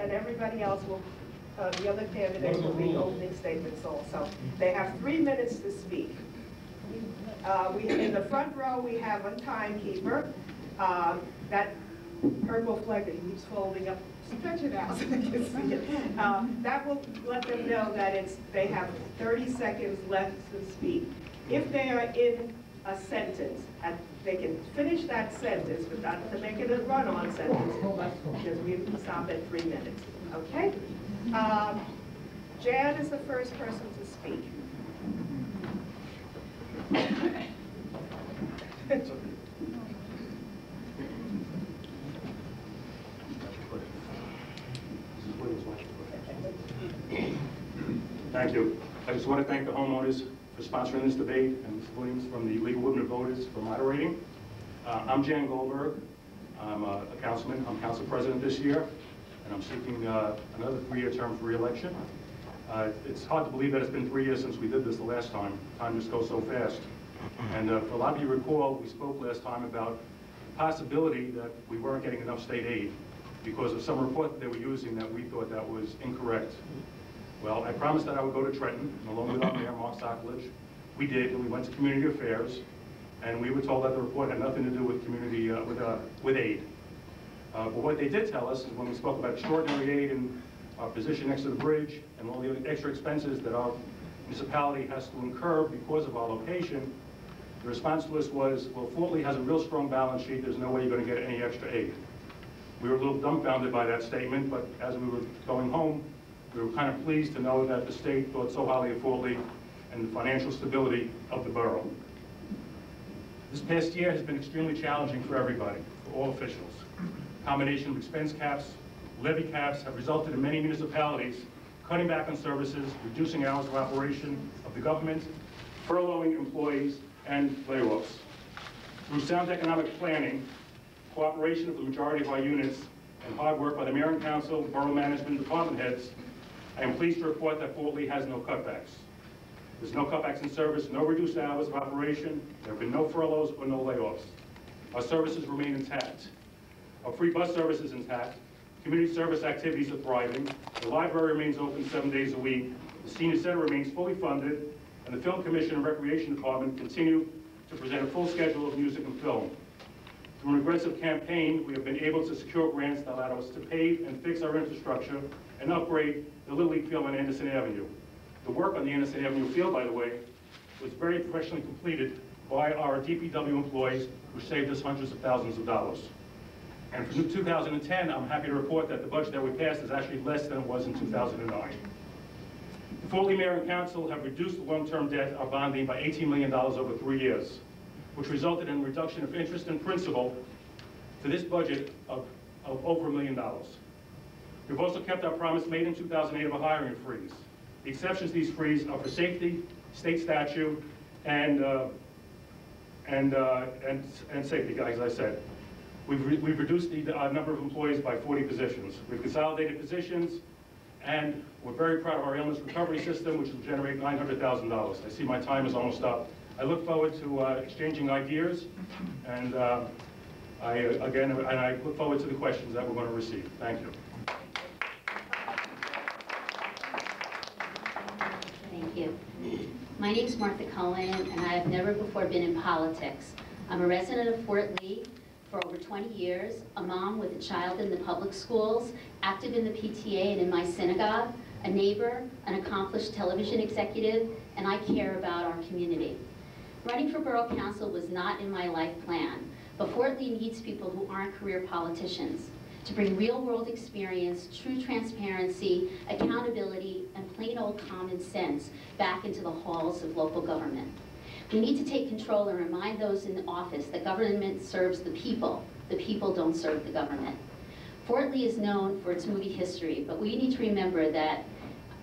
and everybody else will, the other candidates will be opening statements also. They have 3 minutes to speak. In the front row, we have a timekeeper. That purple flag that he keeps folding up, stretch it out so they can see it. That will let them know that they have 30 seconds left to speak. If they are in a sentence, they can finish that sentence, but not to make it a run-on sentence, because we stop at 3 minutes. Okay? Jan is the first person to speak. Thank you. I just want to thank the homeowners for sponsoring this debate, and Ms. Williams from the League of Women Voters for moderating. I'm Jan Goldberg. I'm a councilman. I'm council president this year, and I'm seeking another 3-year term for re-election. It's hard to believe that it's been 3 years since we did this the last time. Time just goes so fast. And for a lot of you recall, we spoke last time about the possibility that we weren't getting enough state aid because of some report that they were using that we thought that was incorrect. Well, I promised that I would go to Trenton, and along with our mayor, Mark Sokolich, we did, and we went to Community Affairs, and we were told that the report had nothing to do with community, with aid. But what they did tell us is when we spoke about extraordinary aid and our position next to the bridge and all the extra expenses that our municipality has to incur because of our location, the response to us was, well, Fort Lee has a real strong balance sheet, there's no way you're going to get any extra aid. We were a little dumbfounded by that statement, but as we were going home, we were kind of pleased to know that the state thought so highly of Fort Lee and the financial stability of the borough. This past year has been extremely challenging for everybody, for all officials. A combination of expense caps, levy caps have resulted in many municipalities cutting back on services, reducing hours of operation of the government, furloughing employees, and layoffs. Through sound economic planning, cooperation of the majority of our units, and hard work by the mayor and council, borough management, and department heads, I am pleased to report that Fort Lee has no cutbacks. There's no cutbacks in service, no reduced hours of operation, there have been no furloughs or no layoffs. Our services remain intact. Our free bus service is intact, community service activities are thriving, the library remains open 7 days a week, the senior center remains fully funded, and the Film Commission and Recreation Department continue to present a full schedule of music and film. Through an aggressive campaign, we have been able to secure grants that allow us to pave and fix our infrastructure and upgrade the Little League field on Anderson Avenue. The work on the Anderson Avenue field, by the way, was very professionally completed by our DPW employees who saved us hundreds of thousands of dollars. And for 2010, I'm happy to report that the budget that we passed is actually less than it was in 2009. The Fort Lee Mayor and Council have reduced the long-term debt, our bonding, by $18 million over 3 years, which resulted in a reduction of interest and principal to this budget of over $1 million. We've also kept our promise made in 2008 of a hiring freeze. The exceptions to these freezes are for safety, state statute, and safety, as I said. We've reduced the number of employees by 40 positions. We've consolidated positions, and we're very proud of our illness recovery system, which will generate $900,000. I see my time is almost up. I look forward to exchanging ideas, and I look forward to the questions that we're going to receive. Thank you. Thank you. My name is Martha Cohen, and I have never before been in politics. I'm a resident of Fort Lee for over 20 years, a mom with a child in the public schools, active in the PTA and in my synagogue, a neighbor, an accomplished television executive, and I care about our community. Running for Borough Council was not in my life plan, but Fort Lee needs people who aren't career politicians to bring real-world experience, true transparency, accountability, and plain old common sense back into the halls of local government. We need to take control and remind those in the office that government serves the people don't serve the government. Fort Lee is known for its movie history, but we need to remember that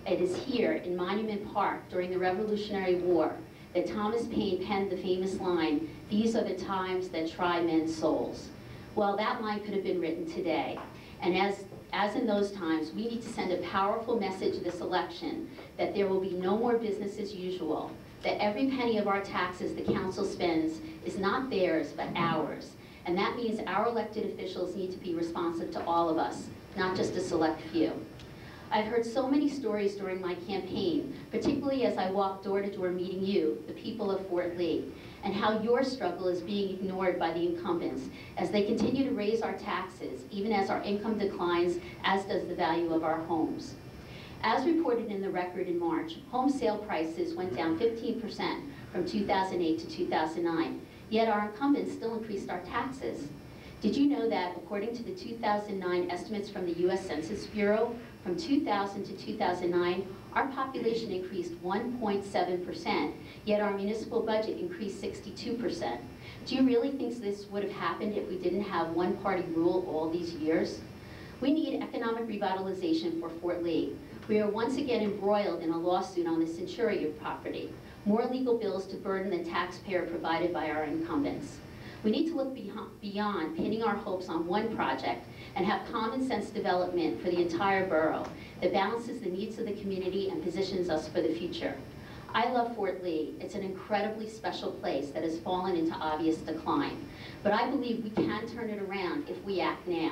it is here in Monument Park during the Revolutionary War that Thomas Paine penned the famous line, "These are the times that try men's souls." Well, that line could have been written today. And as in those times, we need to send a powerful message this election that there will be no more business as usual, that every penny of our taxes the council spends is not theirs, but ours. And that means our elected officials need to be responsive to all of us, not just a select few. I've heard so many stories during my campaign, particularly as I walk door to door meeting you, the people of Fort Lee, and how your struggle is being ignored by the incumbents as they continue to raise our taxes, even as our income declines, as does the value of our homes. As reported in the record in March, home sale prices went down 15% from 2008 to 2009, yet our incumbents still increased our taxes. Did you know that according to the 2009 estimates from the U.S. Census Bureau, from 2000 to 2009, our population increased 1.7%, yet our municipal budget increased 62%. Do you really think this would have happened if we didn't have one-party rule all these years? We need economic revitalization for Fort Lee. We are once again embroiled in a lawsuit on the Centuria property, more legal bills to burden the taxpayer provided by our incumbents. We need to look beyond pinning our hopes on one project and have common sense development for the entire borough that balances the needs of the community and positions us for the future. I love Fort Lee. It's an incredibly special place that has fallen into obvious decline. But I believe we can turn it around if we act now.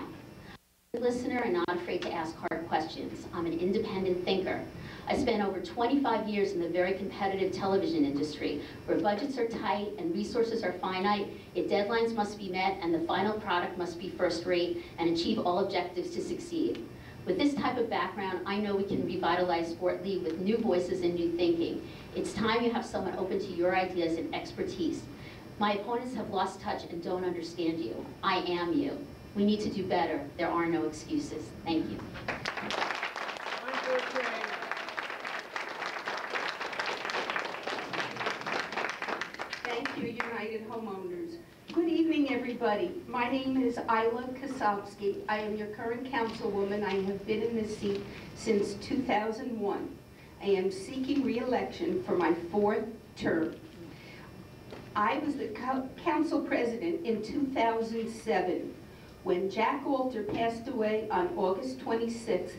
I'm a listener and not afraid to ask hard questions. I'm an independent thinker. I spent over 25 years in the very competitive television industry, where budgets are tight and resources are finite, yet deadlines must be met and the final product must be first rate and achieve all objectives to succeed. With this type of background, I know we can revitalize Fort Lee with new voices and new thinking. It's time you have someone open to your ideas and expertise. My opponents have lost touch and don't understand you. I am you. We need to do better. There are no excuses. Thank you. Thank you, United Homeowners. Good evening, everybody. My name is Isla Kosowski. I am your current councilwoman. I have been in this seat since 2001. I am seeking re-election for my 4th term. I was the council president in 2007. When Jack Alter passed away on August 26th,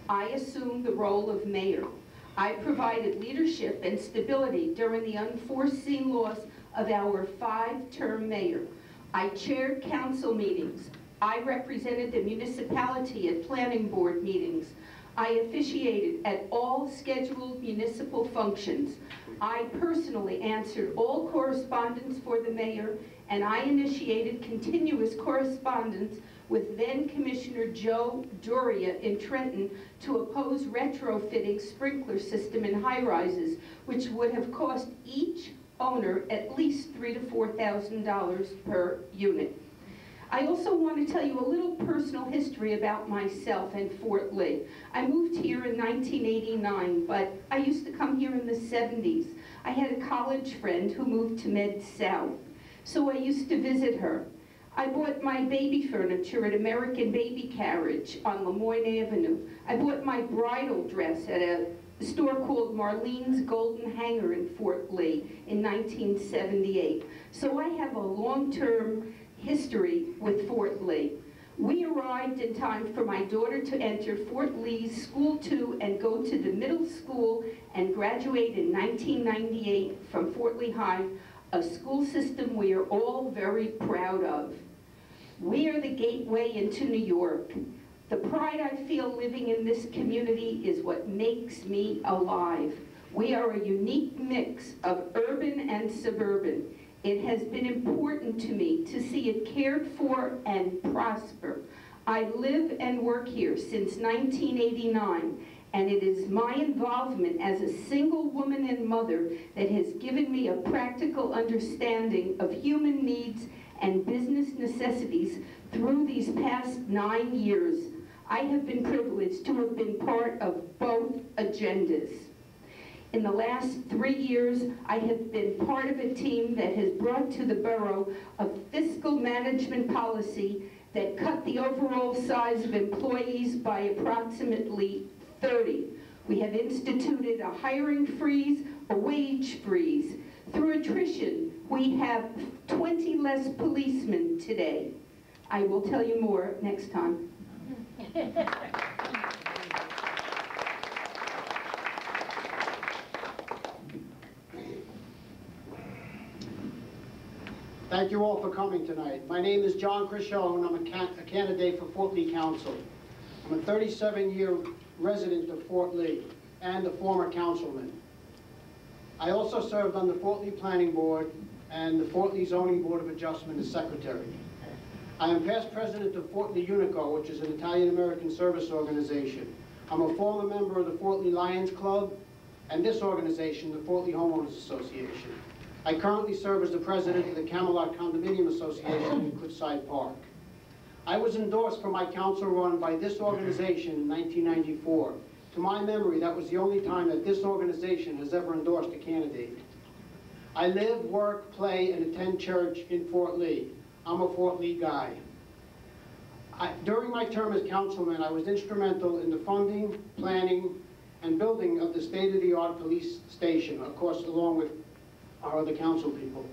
I assumed the role of mayor. I provided leadership and stability during the unforeseen loss of our 5-term mayor. I chaired council meetings. I represented the municipality at planning board meetings. I officiated at all scheduled municipal functions. I personally answered all correspondence for the mayor, and I initiated continuous correspondence with then Commissioner Joe Doria in Trenton to oppose retrofitting sprinkler system in high-rises, which would have cost each owner at least $3,000 to $4,000 per unit. I also want to tell you a little personal history about myself and Fort Lee. I moved here in 1989, but I used to come here in the 70s. I had a college friend who moved to Mid-South, so I used to visit her. I bought my baby furniture at American Baby Carriage on Lemoyne Avenue. I bought my bridal dress at a store called Marlene's Golden Hanger in Fort Lee in 1978. So I have a long-term history with Fort Lee. We arrived in time for my daughter to enter Fort Lee's School 2 and go to the middle school and graduate in 1998 from Fort Lee High, a school system we are all very proud of. We are the gateway into New York. The pride I feel living in this community is what makes me alive. We are a unique mix of urban and suburban. It has been important to me to see it cared for and prosper. I live and work here since 1989, and it is my involvement as a single woman and mother that has given me a practical understanding of human needs and business necessities through these past 9 years. I have been privileged to have been part of both agendas. In the last 3 years, I have been part of a team that has brought to the borough a fiscal management policy that cut the overall size of employees by approximately 30. We have instituted a hiring freeze, a wage freeze. Through attrition, we have 20 less policemen today. I will tell you more next time. Thank you all for coming tonight. My name is John Crichot, and I'm a candidate for Fort Lee Council. I'm a 37-year resident of Fort Lee and a former councilman. I also served on the Fort Lee Planning Board and the Fort Lee Zoning Board of Adjustment as secretary. I am past president of Fort Lee Unico, which is an Italian-American service organization. I'm a former member of the Fort Lee Lions Club and this organization, the Fort Lee Homeowners Association. I currently serve as the president of the Camelot Condominium Association in Cliffside Park. I was endorsed for my council run by this organization in 1994. To my memory, that was the only time that this organization has ever endorsed a candidate. I live, work, play, and attend church in Fort Lee. I'm a Fort Lee guy. During my term as councilman, I was instrumental in the funding, planning, and building of the state-of-the-art police station, of course, along with our other council people.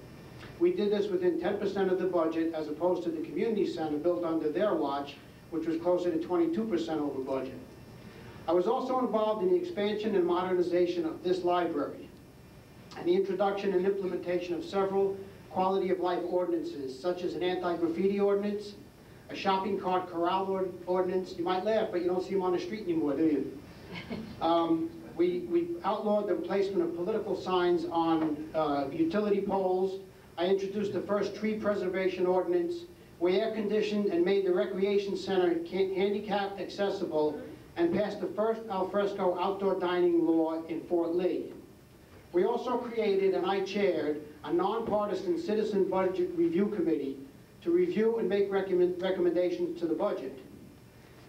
We did this within 10% of the budget, as opposed to the community center built under their watch, which was closer to 22% over budget. I was also involved in the expansion and modernization of this library, and the introduction and implementation of several quality of life ordinances, such as an anti-graffiti ordinance, a shopping cart corral ordinance. You might laugh, but you don't see them on the street anymore, do you? We outlawed the placement of political signs on utility poles. I introduced the first tree preservation ordinance. We air-conditioned and made the recreation center handicapped accessible and passed the first al fresco outdoor dining law in Fort Lee. We also created, and I chaired, a nonpartisan citizen budget review committee to review and make recommendations to the budget.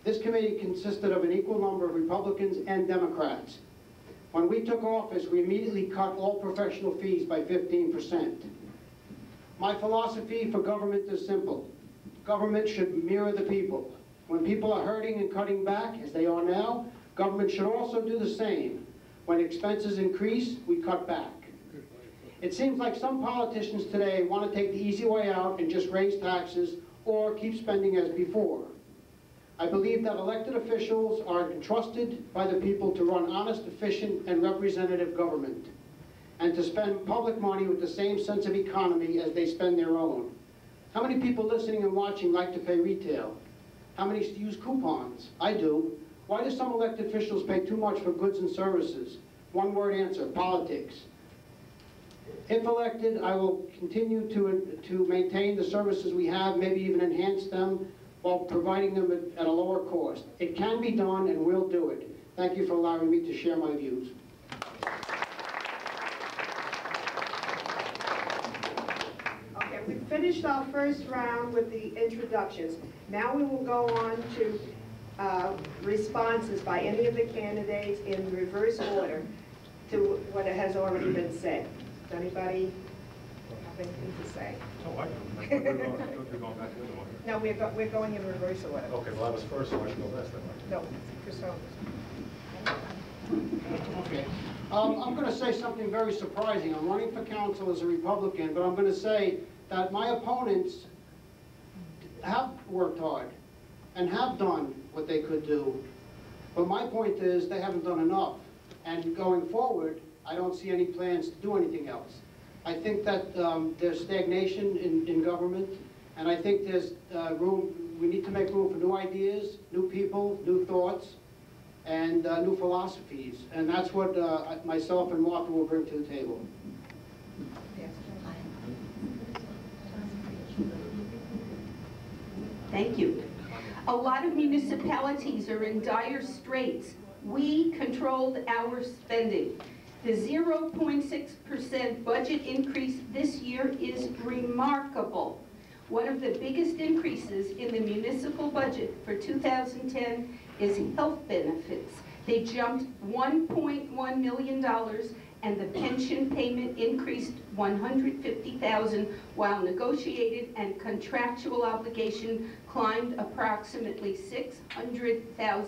This committee consisted of an equal number of Republicans and Democrats. When we took office, we immediately cut all professional fees by 15%. My philosophy for government is simple. Government should mirror the people. When people are hurting and cutting back, as they are now, government should also do the same. When expenses increase, we cut back. It seems like some politicians today want to take the easy way out and just raise taxes or keep spending as before. I believe that elected officials are entrusted by the people to run honest, efficient, and representative government, and to spend public money with the same sense of economy as they spend their own. How many people listening and watching like to pay retail? How many use coupons? I do. Why do some elected officials pay too much for goods and services? One word answer: politics. If elected, I will continue to maintain the services we have, maybe even enhance them, while providing them at a lower cost. It can be done, and we'll do it. Thank you for allowing me to share my views. Okay, we finished our first round with the introductions. Now we will go on to responses by any of the candidates in reverse order to what has already been said. Does anybody have anything to say? Oh, I do. I thought we were going back the other one. No, we're going in reverse order. Okay, well, I was first, so I should go last then. No, Christopher. Okay. I'm going to say something very surprising. I'm running for council as a Republican, but I'm going to say that my opponents have worked hard and have done what they could do. But my point is they haven't done enough. And going forward, I don't see any plans to do anything else. I think that there's stagnation in government, and I think there's we need to make room for new ideas, new people, new thoughts, and new philosophies. And that's what myself and Martha will bring to the table. Thank you. A lot of municipalities are in dire straits. We controlled our spending. The 0.6% budget increase this year is remarkable. One of the biggest increases in the municipal budget for 2010 is health benefits. They jumped $1.1 million, and the pension payment increased $150,000, while negotiated and contractual obligation climbed approximately $600,000.